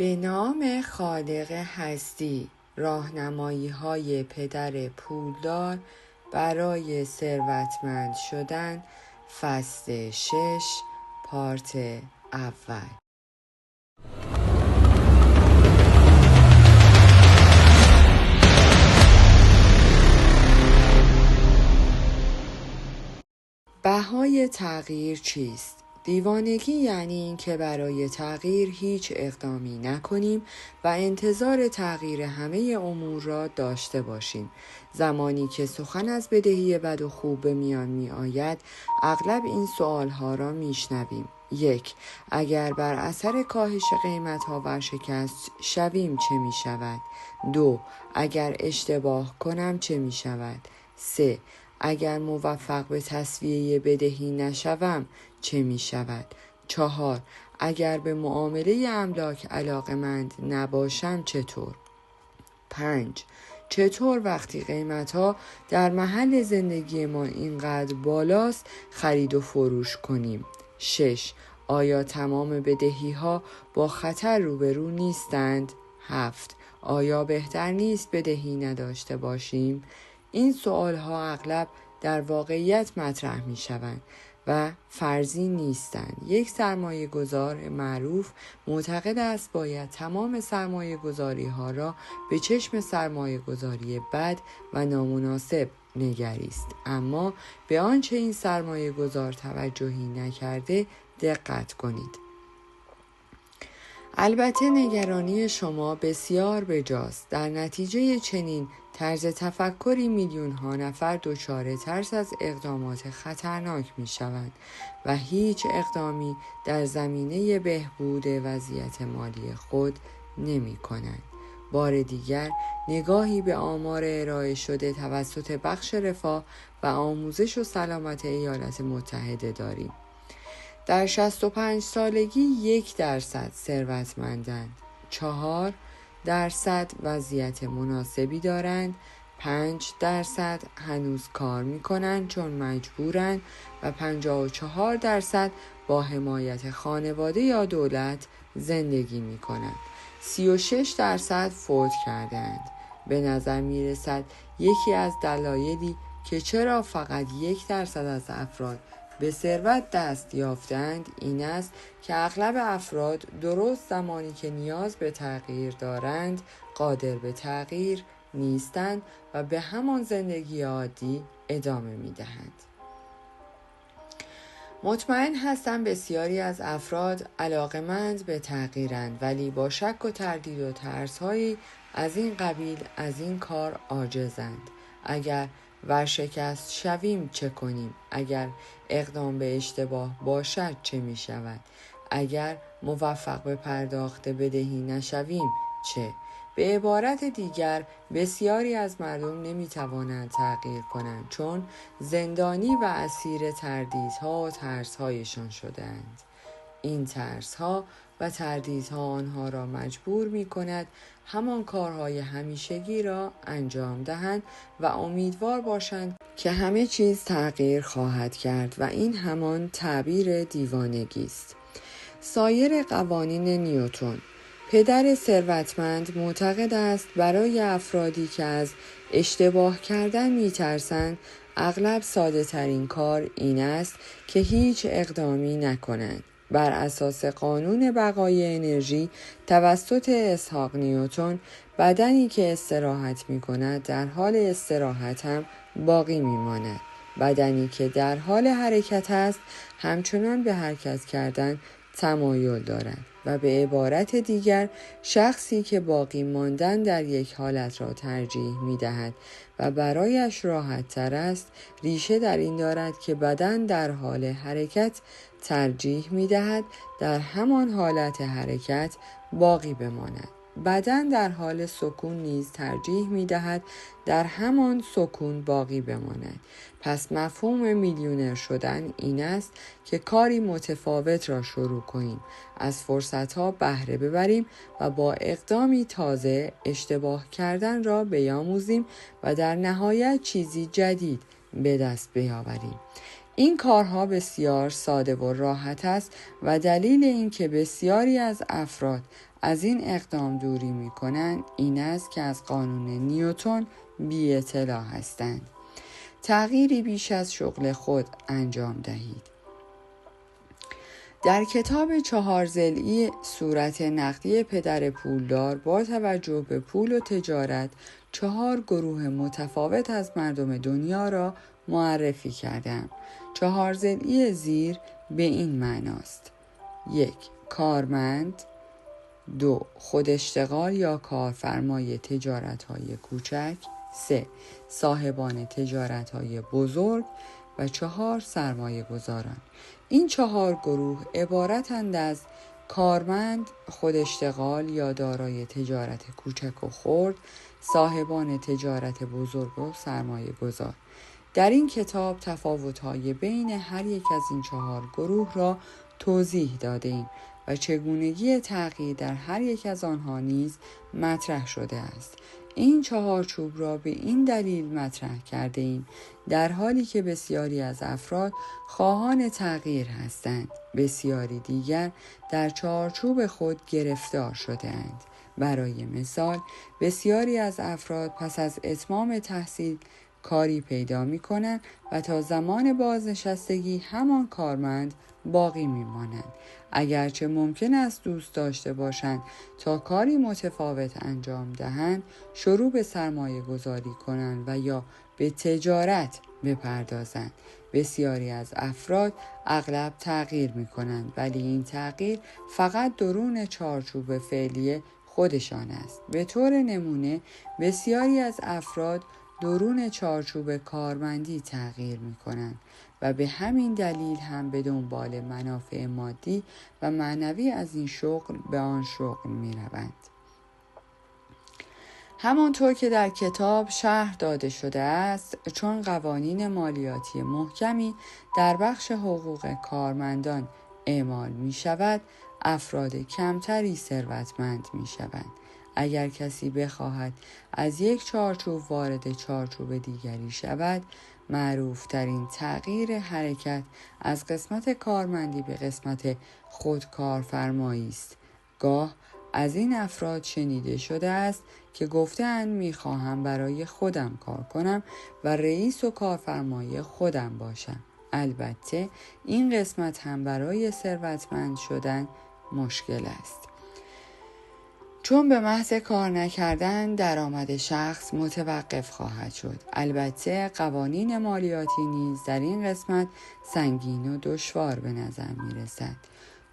به نام خالق هستی، راهنمایی‌های پدر پولدار برای ثروتمند شدن، فصل 6، پارت اول. بهای تغییر چیست؟ دیوانگی یعنی این که برای تغییر هیچ اقدامی نکنیم و انتظار تغییر همه امور را داشته باشیم. زمانی که سخن از بدهی بد و خوب به میان می آید، اغلب این سوالها را می شنویم. 1. اگر بر اثر کاهش قیمت‌ها ورشکست شویم چه می شود؟ 2. اگر اشتباه کنم چه می شود؟ 3. اگر موفق به تسویه بدهی نشوم چه می شود؟ 4. اگر به معامله املاک علاقمند نباشم چطور؟ 5. چطور وقتی قیمت‌ها در محل زندگی ما اینقدر بالاست خرید و فروش کنیم؟ 6. آیا تمام بدهی‌ها با خطر روبرو نیستند؟ 7. آیا بهتر نیست بدهی نداشته باشیم؟ این سوال‌ها اغلب در واقعیت مطرح می‌شوند و فرضی نیستند. یک سرمایه گذار معروف معتقد است باید تمام سرمایه گذاری ها را به چشم سرمایه گذاری بد و نامناسب نگریست، اما به آنچه این سرمایه گذار توجهی نکرده دقت کنید. البته نگرانی شما بسیار بجاست. در نتیجه چنین طرز تفکری میلیون ها نفر دچار ترس از اقدامات خطرناک می شوند و هیچ اقدامی در زمینه بهبود وضعیت مالی خود نمی کنند. بار دیگر نگاهی به آمار ارائه شده توسط بخش رفاه و آموزش و سلامت ایالات متحده داریم. در 65 سالگی 1% ثروتمندند، 4% وضعیت مناسبی دارند، 5% هنوز کار می‌کنند چون مجبورند و 54% با حمایت خانواده یا دولت زندگی می‌کنند. 36% فوت کردند. به نظر می‌رسد یکی از دلایلی که چرا فقط 1% از افراد به ثروت دست یافتند این است که اغلب افراد درست زمانی که نیاز به تغییر دارند قادر به تغییر نیستند و به همان زندگی عادی ادامه می‌دهند. مطمئن هستم بسیاری از افراد علاقمند به تغییرند ولی با شک و تردید و ترس‌هایی از این قبیل از این کار عاجزند. اگر ورشکست شویم چه کنیم؟ اگر اقدام به اشتباه باشد چه می شود؟ اگر موفق به پرداخت بدهی نشویم چه؟ به عبارت دیگر بسیاری از مردم نمی توانند تغییر کنند چون زندانی و اسیر تردیدها و ترسهایشان شده‌اند. این ترسها و تردیدها آنها را مجبور می کند همان کارهای همیشگی را انجام دهند و امیدوار باشند که همه چیز تغییر خواهد کرد و این همان تعبیر دیوانگی است. سایر قوانین نیوتن. پدر ثروتمند معتقد است برای افرادی که از اشتباه کردن می‌ترسند اغلب ساده ترین کار این است که هیچ اقدامی نکنند. بر اساس قانون بقای انرژی توسط اسحاق نیوتن، بدنی که استراحت می‌کند در حال استراحت هم باقی می‌ماند. بدنی که در حال حرکت است همچنان به حرکت کردن تمایل دارد و به عبارت دیگر شخصی که باقی ماندن در یک حالت را ترجیح می دهد و برایش راحت تر است ریشه در این دارد که بدن در حال حرکت ترجیح می دهد در همان حالت حرکت باقی بماند. بدن در حال سکون نیز ترجیح می دهد در همان سکون باقی بماند. پس مفهوم میلیونر شدن این است که کاری متفاوت را شروع کنیم، از فرصتها بهره ببریم و با اقدامی تازه اشتباه کردن را بیاموزیم و در نهایت چیزی جدید به دست بیاوریم. این کارها بسیار ساده و راحت است و دلیل این که بسیاری از افراد از این اقدام دوری می کنند این است که از قانون نیوتن بی اطلاع هستند. تغییری بیش از شغل خود انجام دهید. در کتاب 4 ضلعی صورت نقدی پدر پولدار با توجه به پول و تجارت 4 گروه متفاوت از مردم دنیا را معرفی کردم. 4 ضلعی زیر به این معناست: 1. کارمند. 2. خوداشتغال یا کارفرمای تجارت‌های کوچک. 3. صاحبان تجارت‌های بزرگ و 4. سرمایه گذاران. این 4 گروه عبارتند از کارمند، خوداشتغال یا دارای تجارت کوچک و خرد، صاحبان تجارت بزرگ و سرمایه گذار. در این کتاب تفاوت‌های بین هر یک از این 4 گروه را توضیح داده‌ایم و چگونگی تغییر در هر یک از آنها نیز مطرح شده است. این 4 چوب را به این دلیل مطرح کرده ایم در حالی که بسیاری از افراد خواهان تغییر هستند، بسیاری دیگر در چارچوب خود گرفتار شده اند. برای مثال، بسیاری از افراد پس از اتمام تحصیل کاری پیدا می کنند و تا زمان بازنشستگی همان کارمند باقی می مانند. اگرچه ممکن است دوست داشته باشند تا کاری متفاوت انجام دهند، شروع به سرمایه گذاری کنند و یا به تجارت بپردازند. بسیاری از افراد اغلب تغییر می کنند، ولی این تغییر فقط درون چارچوب فعلی خودشان است. به طور نمونه، بسیاری از افراد درون چارچوب کارمندی تغییر می کنند و به همین دلیل هم به دنبال منافع مادی و معنوی از این شغل به آن شغل می روند. همانطور که در کتاب شرح داده شده است، چون قوانین مالیاتی محکمی در بخش حقوق کارمندان اعمال می شود، افراد کمتری ثروتمند می شوند. اگر کسی بخواهد از یک چارچوب وارد چارچوب دیگری شود، معروفترین تغییر حرکت از قسمت کارمندی به قسمت خودکارفرمایی است. گاه از این افراد شنیده شده است که گفتند میخواهم برای خودم کار کنم و رئیس و کارفرمای خودم باشم. البته این قسمت هم برای ثروتمند شدن مشکل است، چون به محض کار نکردن درآمد شخص متوقف خواهد شد. البته قوانین مالیاتی نیز در این قسمت سنگین و دشوار به نظر می رسد.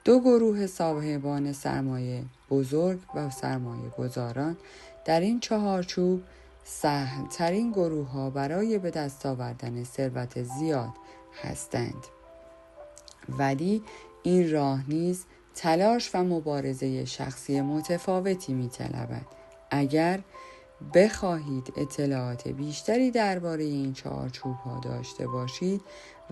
2 گروه صاحبان سرمایه بزرگ و سرمایه گذاران در این 4 چوب سهل‌ترین گروه ها برای به دست آوردن ثروت زیاد هستند. ولی این راه نیز تلاش و مبارزه شخصی متفاوتی می‌طلبد. اگر بخواهید اطلاعات بیشتری درباره این 4 چوب‌ها داشته باشید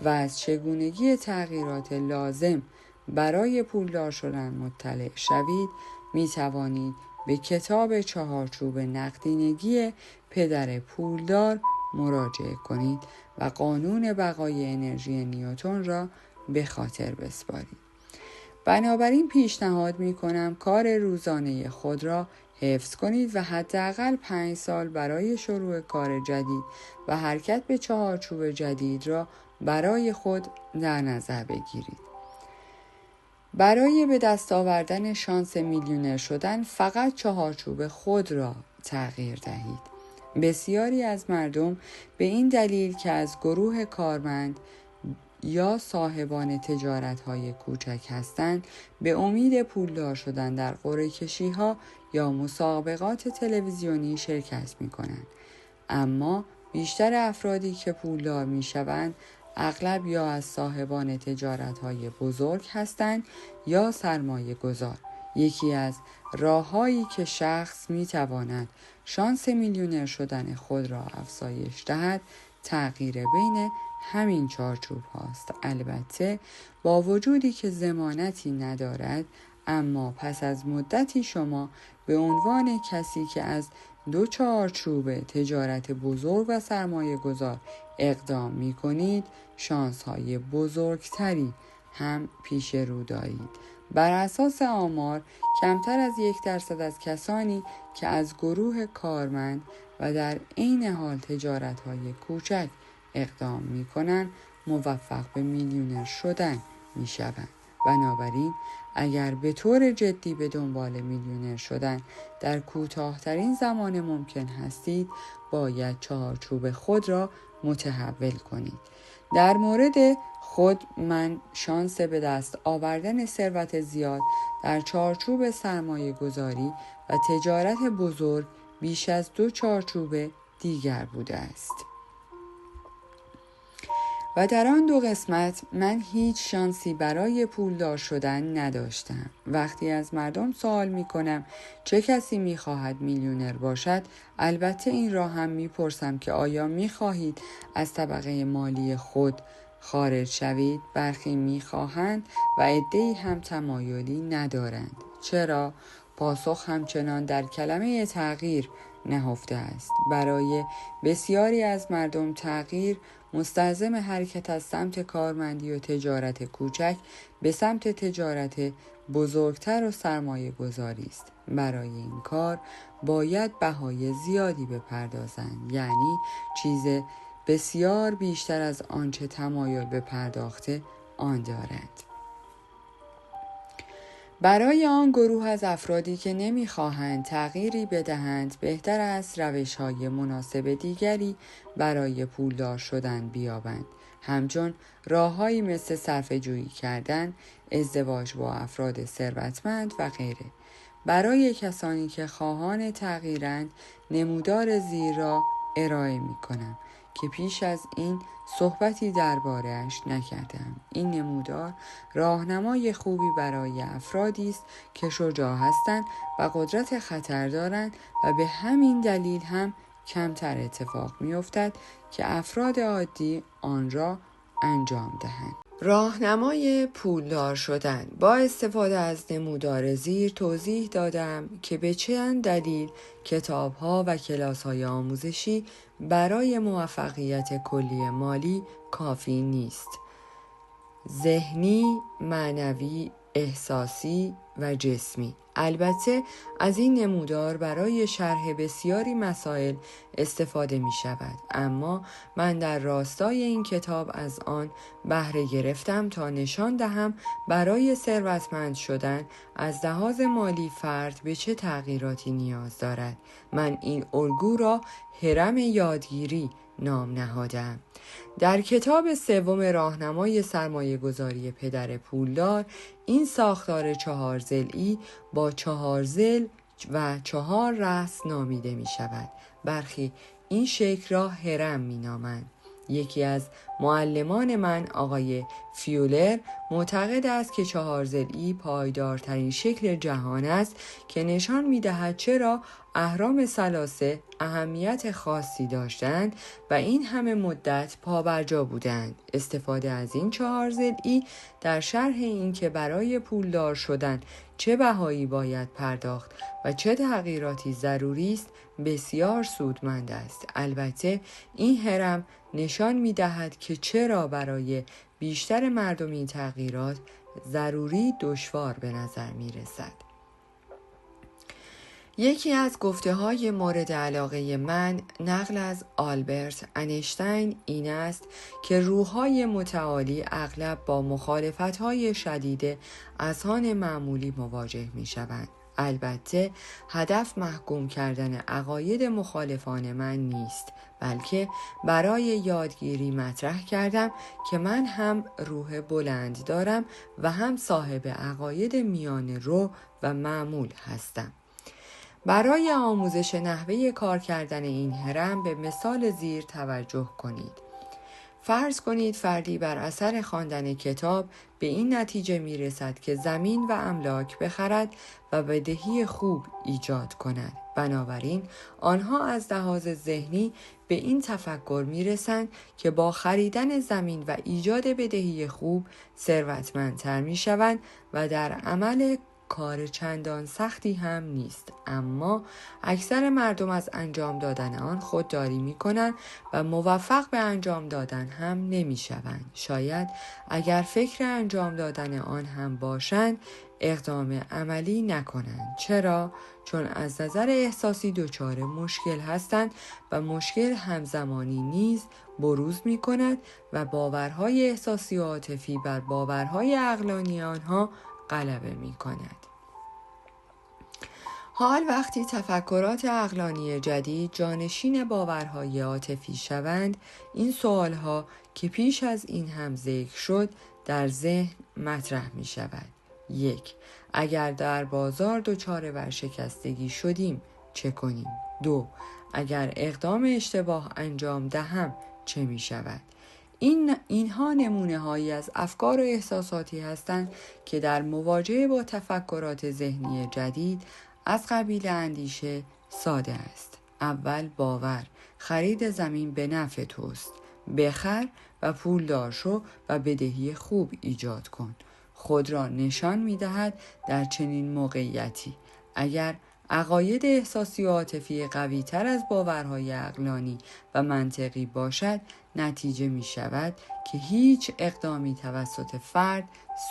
و از چگونگی تغییرات لازم برای پولدار شدن مطلع شوید، می‌توانید به کتاب 4 چوب نقدینگی پدر پولدار مراجعه کنید و قانون بقای انرژی نیوتن را به خاطر بسپارید. بنابراین پیشنهاد می‌کنم کار روزانه خود را حفظ کنید و حداقل 5 سال برای شروع کار جدید و حرکت به 4 چوب جدید را برای خود در نظر بگیرید. برای به دست آوردن شانس میلیونر شدن فقط 4 چوب خود را تغییر دهید. بسیاری از مردم به این دلیل که از گروه کارمند یا صاحبان تجارت‌های کوچک هستند، به امید پولدار شدن در قرعه کشی‌ها یا مسابقات تلویزیونی شرکت می‌کنند. اما بیشتر افرادی که پولدار می‌شوند اغلب یا از صاحبان تجارت‌های بزرگ هستند یا سرمایه گذار. یکی از راه‌هایی که شخص می‌تواند شانس میلیونر شدن خود را افزایش دهد، تغییر بین همین 4 چوب هاست. البته با وجودی که ضمانتی ندارد، اما پس از مدتی شما به عنوان کسی که از 2 چارچوب تجارت بزرگ و سرمایه گذار اقدام می کنید شانس های بزرگتری هم پیش رو دارید. بر اساس آمار کمتر از 1% از کسانی که از گروه کارمند و در عین حال تجارت‌های کوچک اقدام می‌کنند موفق به میلیونر شدن می‌شوند. بنابراین اگر به طور جدی به دنبال میلیونر شدن در کوتاه‌ترین زمان ممکن هستید، باید چارچوب خود را متحول کنید. در مورد خود من شانس به دست آوردن ثروت زیاد در چارچوب سرمایه گذاری و تجارت بزرگ بیش از 2 چارچوب دیگر بوده است. و در آن 2 قسمت من هیچ شانسی برای پولدار شدن نداشتم. وقتی از مردم سوال می کنم چه کسی می خواهد میلیونر باشد، البته این را هم می پرسم که آیا می خواهید از طبقه مالی خود خارج شوید؟ برخی می خواهند و عده‌ای هم تمایلی ندارند. چرا؟ پاسخ همچنان در کلمه تغییر نهفته است. برای بسیاری از مردم تغییر مستلزم حرکت از سمت کارمندی و تجارت کوچک به سمت تجارت بزرگتر و سرمایه گذاری است. برای این کار باید بهای زیادی بپردازند، یعنی چیز بسیار بیشتر از آنچه تمایل به پرداخت آن دارند. برای آن گروه از افرادی که نمی‌خواهند تغییری بدهند، بهتر است روش‌های مناسب دیگری برای پولدار شدن بیابند، همچون راه‌هایی مثل صرفه‌جویی کردن، ازدواج با افراد ثروتمند و غیره. برای کسانی که خواهان تغییرند، نمودار زیر را ارائه می‌کنم که پیش از این صحبتی درباره‌اش نکردم. این نمودار راهنمای خوبی برای افرادی است که شجاع هستند و قدرت خطر دارند و به همین دلیل هم کمتر اتفاق می‌افتد که افراد عادی آن را انجام دهند. راهنمای پولدار شدن. با استفاده از نمودار زیر توضیح دادم که به چه دلیل کتاب‌ها و کلاس‌های آموزشی برای موفقیت کلی مالی کافی نیست. ذهنی، معنوی، احساسی و جسمی. البته از این نمودار برای شرح بسیاری مسائل استفاده می شود، اما من در راستای این کتاب از آن بهره گرفتم تا نشان دهم برای ثروتمند شدن از لحاظ مالی فرد به چه تغییراتی نیاز دارد. من این الگو را هرم یادگیری نام نهادم. در کتاب 3 راهنمای سرمایه گذاری پدر پولدار، این ساختار 4 ضلعی با 4 ضلع و 4 رأس نامیده می شود. برخی این شکل را هرم می نامند. یکی از معلمان من، آقای فیولر، معتقد است که 4 ضلعی پایدارترین شکل جهان است که نشان می دهد چرا اهرام ثلاثه اهمیت خاصی داشتند و این همه مدت پابرجا بودند. استفاده از این 4 ضلعی در شرح این که برای پولدار شدن چه بهایی باید پرداخت و چه تغییراتی ضروری است بسیار سودمند است. البته این هرم نشان می دهد که چرا برای بیشتر مردم این تغییرات ضروری دشوار به نظر می رسد. یکی از گفته‌های مورد علاقه من نقل از آلبرت انیشتین این است که روح‌های متعالی اغلب با مخالفت‌های شدید اذهان معمولی مواجه می‌شوند. البته هدف محکوم کردن عقاید مخالفان من نیست، بلکه برای یادگیری مطرح کردم که من هم روح بلند دارم و هم صاحب عقاید میان رو و معمول هستم. برای آموزش نحوه کار کردن این هرم به مثال زیر توجه کنید. فرض کنید فردی بر اثر خواندن کتاب به این نتیجه می رسد که زمین و املاک بخرد و بدهی خوب ایجاد کند. بنابراین آنها از لحاظ ذهنی به این تفکر می رسند که با خریدن زمین و ایجاد بدهی خوب ثروتمندتر می شوند و در عمل کار چندان سختی هم نیست، اما اکثر مردم از انجام دادن آن خودداری می‌کنند و موفق به انجام دادن هم نمی‌شوند. شاید اگر فکر انجام دادن آن هم باشند اقدام عملی نکنند. چرا؟ چون از نظر احساسی دچار مشکل هستند و مشکل همزمانی نیز بروز می کند و باورهای احساسی و عاطفی بر باورهای عقلانی آنها غلبه می کند. حال وقتی تفکرات عقلانی جدید جانشین باورهای عاطفی شوند، این سوالها که پیش از این هم ذکر شد در ذهن مطرح می شود. 1. اگر در بازار دچار ورشکستگی شدیم چه کنیم؟ 2. اگر اقدام اشتباه انجام دهم چه می شود؟ اینها نمونه هایی از افکار و احساساتی هستند که در مواجهه با تفکرات ذهنی جدید از قبیل اندیشه ساده است. اول باور، خرید زمین به نفع توست. بخر و پولدار شو و بدهی خوب ایجاد کن. خود را نشان می دهد در چنین موقعیتی. اگر عقاید احساسی و عاطفی قوی تر از باورهای عقلانی و منطقی باشد، نتیجه می شود که هیچ اقدامی توسط فرد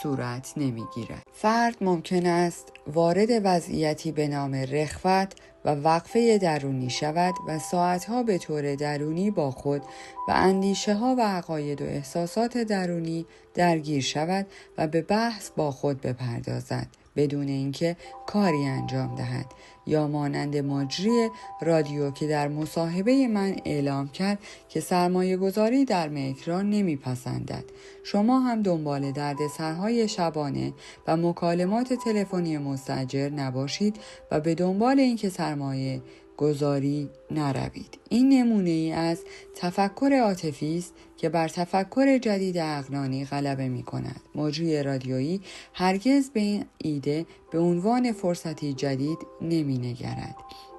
صورت نمی گیرد. فرد ممکن است وارد وضعیتی به نام رخوت و وقفه درونی شود و ساعتها به طور درونی با خود و اندیشه ها و عقاید و احساسات درونی درگیر شود و به بحث با خود بپردازد بدون اینکه کاری انجام دهد، یا مانند مجری رادیو که در مصاحبه من اعلام کرد که سرمایه گذاری در ملک را نمیپسندد. شما هم دنبال دردسرهای شبانه و مکالمات تلفنی مستاجر نباشید و به دنبال اینکه سرمایه گذاری نروید. این نمونه ای از تفکر عاطفی است که بر تفکر جدید عقلانی غلبه می کند. مجری رادیویی هرگز به این ایده به عنوان فرصتی جدید نمی نگرد.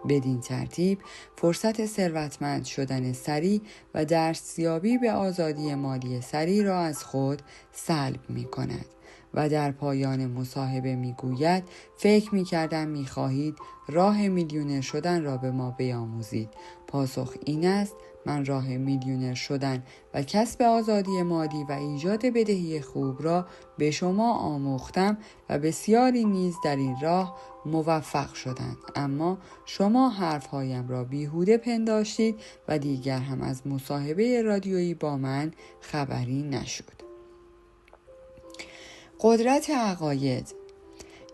بدین ترتیب فرصت ثروتمند شدن سریع و دستیابی به آزادی مالی سریع را از خود سلب می کند. و در پایان مصاحبه میگوید فکر میکردم میخواهید راه میلیونر شدن را به ما بیاموزید. پاسخ این است من راه میلیونر شدن و کسب آزادی مالی و ایجاد بدهی خوب را به شما آموختم و بسیاری نیز در این راه موفق شدند، اما شما حرفهایم را بیهوده پنداشتید و دیگر هم از مصاحبه رادیویی با من خبری نشد. قدرت عقاید.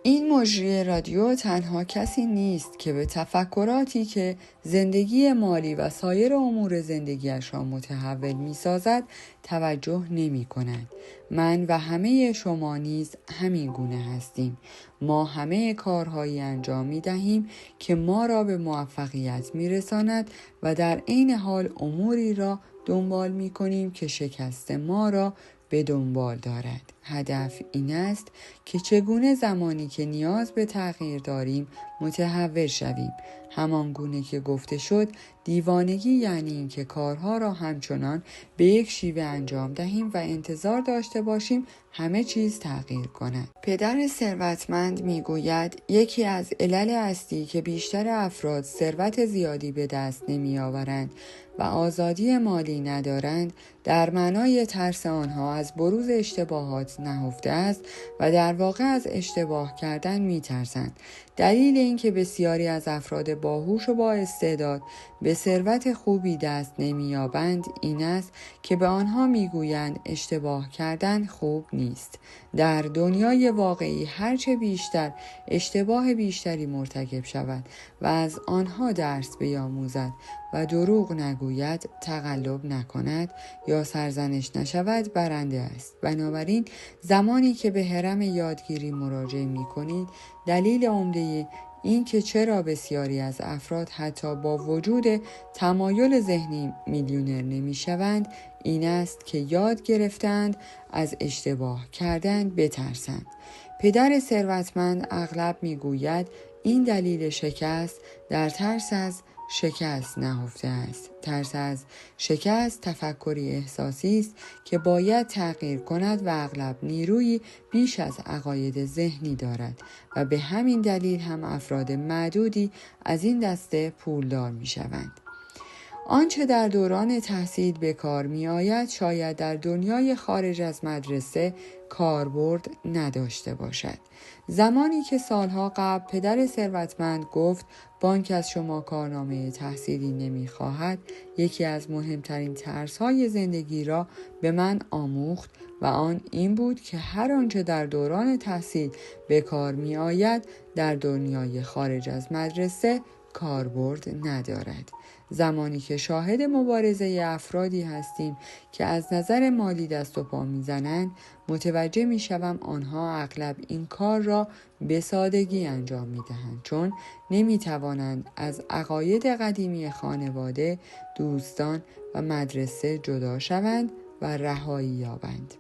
این مجری رادیو تنها کسی نیست که به تفکراتی که زندگی مالی و سایر امور زندگیش را متحول می سازد توجه نمی کند. من و همه شما نیز همین گونه هستیم. ما همه کارهایی انجام می دهیم که ما را به موفقیت می رساند و در عین حال اموری را دنبال می کنیم که شکست ما را به دنبال دارد. هدف این است که چگونه زمانی که نیاز به تغییر داریم متحول شویم. همان گونه که گفته شد دیوانگی یعنی این که کارها را همچنان به یک شیوه انجام دهیم و انتظار داشته باشیم همه چیز تغییر کند. پدر ثروتمند میگوید یکی از علل اصلی که بیشتر افراد ثروت زیادی به دست نمی آورند و آزادی مالی ندارند در معنای ترس آنها از بروز اشتباهات نهفته است و در واقع از اشتباه کردن می ترسند. دلیل این که بسیاری از افراد باهوش و با استعداد به ثروت خوبی دست نمی‌یابند این است که به آنها میگویند اشتباه کردن خوب نیست. در دنیای واقعی هرچه بیشتر اشتباه بیشتری مرتکب شود و از آنها درس بیاموزد و دروغ نگوید، تقلب نکند یا سرزنش نشود برنده است. بنابراین زمانی که به هرم یادگیری مراجعه می‌کنید دلیل عمده این که چرا بسیاری از افراد حتی با وجود تمایل ذهنی میلیونر نمیشوند این است که یاد گرفتند از اشتباه کردن بترسند. پدر ثروتمند اغلب میگوید این دلیل شکست در ترس از شکست نهفته است. ترس از شکست تفکری احساسی است که باید تغییر کند و اغلب نیرویی بیش از عقاید ذهنی دارد و به همین دلیل هم افراد معدودی از این دسته پولدار می شوند. آنچه در دوران تحصیل به کار می آید شاید در دنیای خارج از مدرسه کاربرد نداشته باشد. زمانی که سالها قبل پدر ثروتمند گفت بانک از شما کارنامه تحصیلی نمی خواهد، یکی از مهمترین ترس‌های زندگی را به من آموخت و آن این بود که هر آنچه در دوران تحصیل به کار می آید در دنیای خارج از مدرسه کاربرد ندارد. زمانی که شاهد مبارزه افرادی هستیم که از نظر مالی دست و پا میزنند، متوجه میشوم آنها اغلب این کار را به سادگی انجام میدهند، چون نمیتوانند از عقاید قدیمی خانواده، دوستان و مدرسه جدا شوند و رهایی یابند.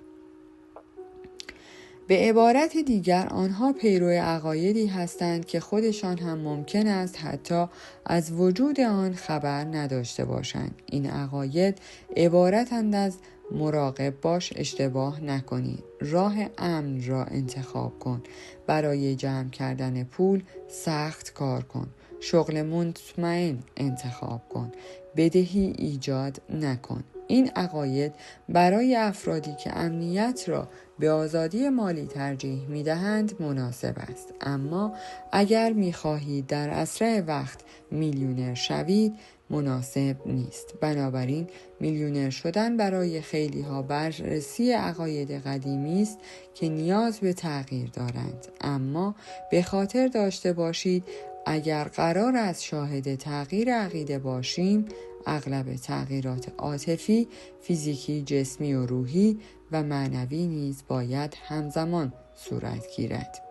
به عبارت دیگر آنها پیرو عقایدی هستند که خودشان هم ممکن است حتی از وجود آن خبر نداشته باشند. این عقاید عبارتند از مراقب باش اشتباه نکنی، راه امن را انتخاب کن، برای جمع کردن پول سخت کار کن، شغل مطمئن انتخاب کن، بدهی ایجاد نکن. این عقاید برای افرادی که امنیت را به آزادی مالی ترجیح می‌دهند مناسب است، اما اگر می‌خواهید در اسرع وقت میلیونر شوید مناسب نیست. بنابراین میلیونر شدن برای خیلی‌ها بررسی عقاید قدیمی است که نیاز به تغییر دارند، اما به خاطر داشته باشید اگر قرار است شاهد تغییر عقیده باشیم، اغلب تغییرات عاطفی، فیزیکی، جسمی و روحی و معنوی نیز باید همزمان صورت گیرد.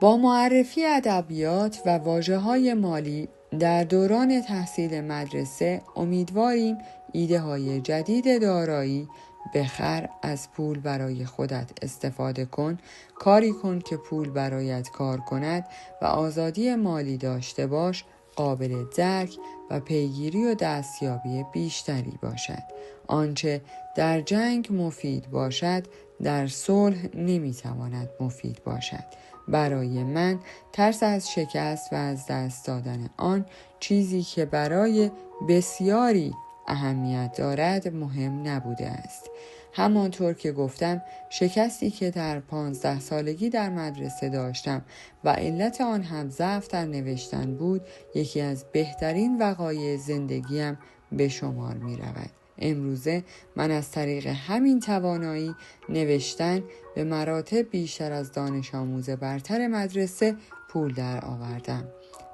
با معرفی ادبیات و واژه‌های مالی در دوران تحصیل مدرسه امیدواریم ایده‌های جدید دارایی بخر، از پول برای خودت استفاده کن، کاری کن که پول برایت کار کند و آزادی مالی داشته باش قابل درک و پیگیری و دستیابی بیشتری باشد. آنچه در جنگ مفید باشد در صلح نمیتواند مفید باشد. برای من ترس از شکست و از دست دادن آن چیزی که برای بسیاری اهمیت دارد مهم نبوده است. همانطور که گفتم شکستی که در 15 سالگی در مدرسه داشتم و علت آن هم ضعف در نوشتن بود، یکی از بهترین وقایع زندگیم به شمار می رود. امروزه من از طریق همین توانایی نوشتن به مراتب بیشتر از دانش آموز برتر مدرسه پول در آوردم.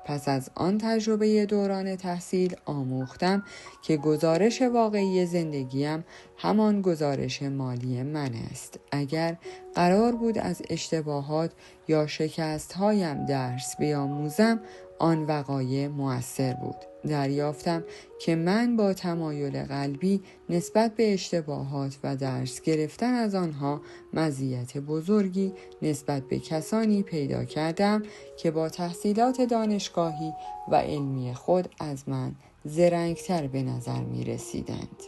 پس از آن تجربه دوران تحصیل آموختم که گزارش واقعی زندگیم همان گزارش مالی من است. اگر قرار بود از اشتباهات یا شکست‌هایم درس بیاموزم، آن وقایع مؤثر بود. دریافتم که من با تمایل قلبی نسبت به اشتباهات و درس گرفتن از آنها مزیت بزرگی نسبت به کسانی پیدا کردم که با تحصیلات دانشگاهی و علمی خود از من زرنگتر به نظر می رسیدند.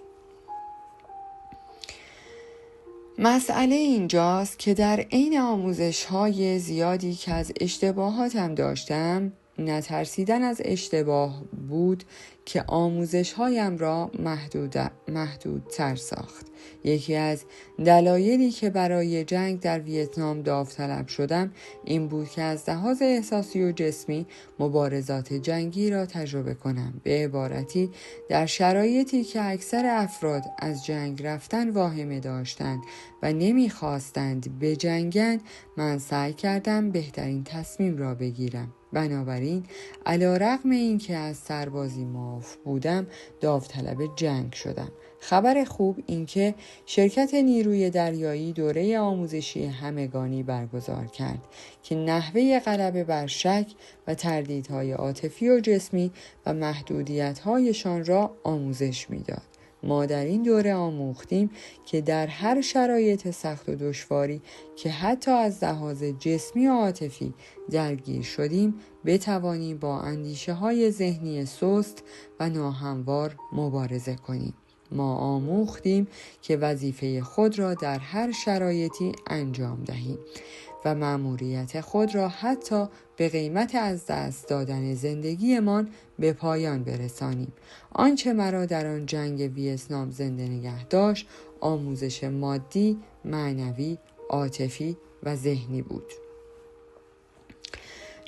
مسئله اینجاست که در عین آموزش‌های زیادی که از اشتباهاتم داشتم، نترسیدن از اشتباه بود که آموزش‌هایم را محدودتر ساخت. یکی از دلایلی که برای جنگ در ویتنام داوطلب شدم این بود که از لحاظ احساسی و جسمی مبارزات جنگی را تجربه کنم. به عبارتی در شرایطی که اکثر افراد از جنگ رفتن واهمه داشتند و نمی‌خواستند بجنگند، من سعی کردم بهترین تصمیم را بگیرم. بنابراین علی‌رغم اینکه از سربازی معاف بودم داوطلب جنگ شدم. خبر خوب این که شرکت نیروی دریایی دوره آموزشی همگانی برگزار کرد که نحوه غلبه بر شک و تردیدهای عاطفی و جسمی و محدودیت‌هایشان را آموزش می‌داد. ما در این دوره آموختیم که در هر شرایط سخت و دشواری که حتی از لحاظ جسمی و عاطفی درگیر شدیم بتوانیم با اندیشه‌های ذهنی سست و ناهموار مبارزه کنیم. ما آموختیم که وظیفه خود را در هر شرایطی انجام دهیم و مأموریت خود را حتی به قیمت از دست دادن زندگیمان به پایان برسانیم. آنچه مرا در آن جنگ ویتنام زنده نگه داشت آموزش مادی، معنوی، عاطفی و ذهنی بود.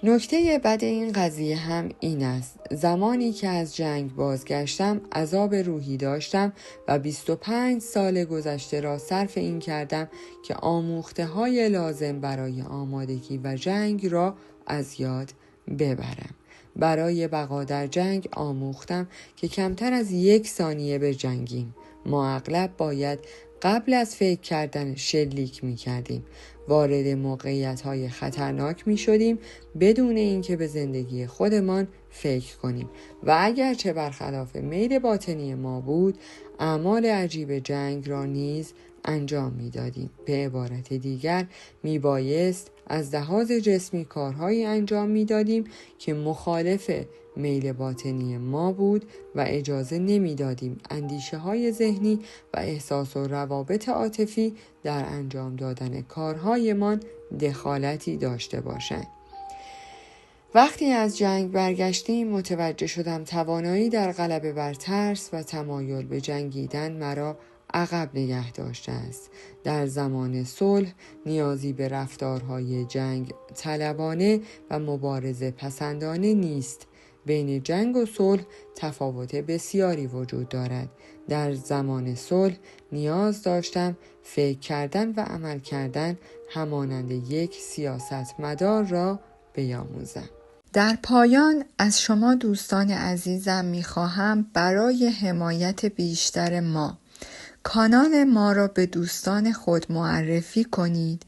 نکته بد این قضیه هم این است: زمانی که از جنگ بازگشتم عذاب روحی داشتم و 25 سال گذشته را صرف این کردم که آموخته های لازم برای آمادگی و جنگ را از یاد ببرم. برای بقا در جنگ آموختم که کمتر از 1 ثانیه بجنگیم. ما اغلب باید قبل از فکر کردن شلیک می کردیم. وارد موقعیت های خطرناک می شدیم بدون اینکه به زندگی خودمان فکر کنیم و اگرچه برخلاف میل باطنی ما بود اعمال عجیب جنگ را نیز انجام می دادیم. به عبارت دیگر می بایست از لحاظ جسمی کارهایی انجام می دادیم که مخالف میل باطنی ما بود و اجازه نمی دادیم اندیشه های ذهنی و احساس و روابط عاطفی در انجام دادن کارهایمان دخالتی داشته باشند. وقتی از جنگ برگشتیم متوجه شدم توانایی در غلبه بر ترس و تمایل به جنگیدن مرا عقب نگه داشته است. در زمان صلح نیازی به رفتارهای جنگ طلبانه و مبارزه پسندانه نیست. بین جنگ و صلح تفاوت بسیاری وجود دارد. در زمان صلح نیاز داشتم فکر کردن و عمل کردن همانند یک سیاستمدار را بیاموزم. در پایان از شما دوستان عزیزم می‌خواهم برای حمایت بیشتر ما کانال ما را به دوستان خود معرفی کنید.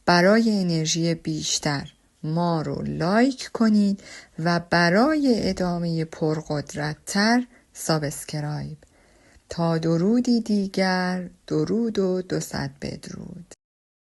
برای انرژی بیشتر ما رو لایک کنید و برای ادامه پرقدرت‌تر سابسکرایب. تا درودی دیگر، درود و 200 بدرود.